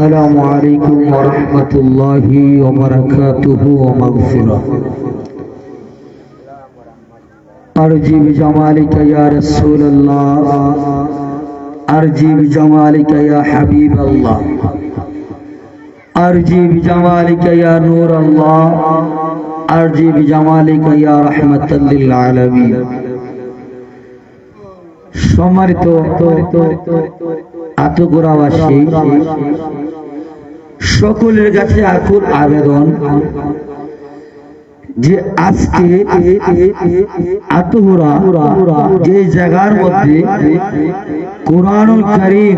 السلام عليكم ورحمة الله وبركاته ومغفرة أرجي بجمالك يا رسول الله أرجي بجمالك يا حبيب الله أرجي بجمالك يا نور الله أرجي بجمالك يا رحمة للعالمين সম্মানিত আতগোড়াবাসী সকলের কাছে আকুল আবেদন যে আজকে আতগোড়া যে জায়গার মধ্যে কোরআনুল কারীম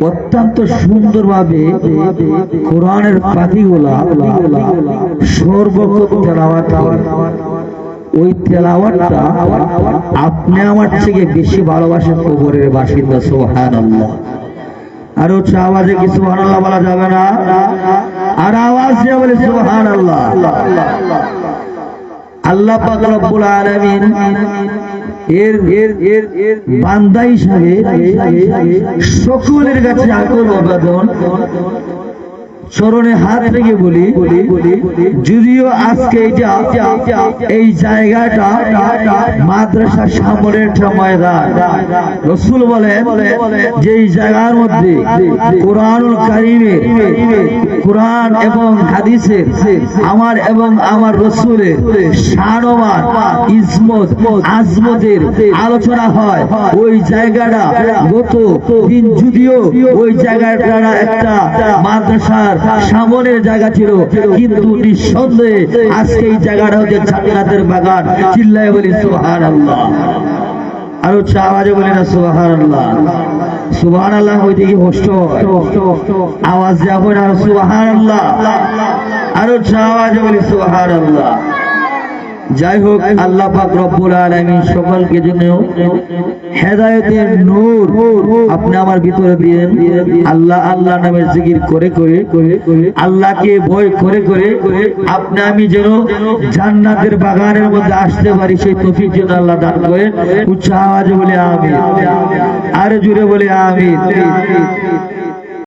অত্যন্ত সুন্দরভাবে কোরআনের পাখিগুলা সর্বক্ষণ তেলাওয়াত হয়, ওই তেলাওয়াতটা আপনি আমার থেকে বেশি ভালোবাসেন কবরের বাসিন্দা। সুবহানাল্লাহ। আর উচ্চ আওয়াজে কি সুবহানাল্লাহ বলা যাবে না? আর আওয়াজ দিয়ে বলে সুবহানাল্লাহ। আল্লাহ পাক রব্বুল আলামিন এর বান্দা হিসাবে সকলের কাছে আকুল আবেদন চরণে হাত রেখে বলি, যদিও আজকে এই জায়গাটা মাদ্রাসার সামনের একটা ময়দান, রাসূল বলেন যে এই জায়গার মধ্যে কোরআনুল কারীমের, কোরআন এবং হাদিসের, আমার এবং আমার রাসূলের শানওয়ান ইসমত আজমতের আলোচনা হয়, ওই জায়গাটা গত দিন যদিও ওই জায়গাটা একটা মাদ্রাসার সামনের জায়গা ছিল, কিন্তু নিঃসন্দেহে আজকে এই জায়গাটা হচ্ছে জান্নাতের বাগান। চিল্লায় বলি সুবহানাল্লাহ। আর উচ্চ আওয়াজে বলি না সুবহানাল্লাহ। সুবহানাল্লাহ হইতে কি কষ্ট হয়? আওয়াজ যাবে না সুবহানাল্লাহ। আর উচ্চ আওয়াজে বলি সুবহানাল্লাহ। যাই হোক, আল্লাহ পাক রব্বুল আলামিন সকলকে জন্য হেদায়েতের নূর আপনি আমার ভিতরে দিয়েন। আল্লাহ আল্লাহ নামের জিকির করে করে আল্লাহকে ভয় করে করে আপনি আমি যেন জান্নাতের বাগানের মধ্যে আসতে পারি, সেই তৌফিক যেন আল্লাহ দান করেন। উচ্চ আওয়াজে বলে আমিন, আর জোরে বলে আমিন।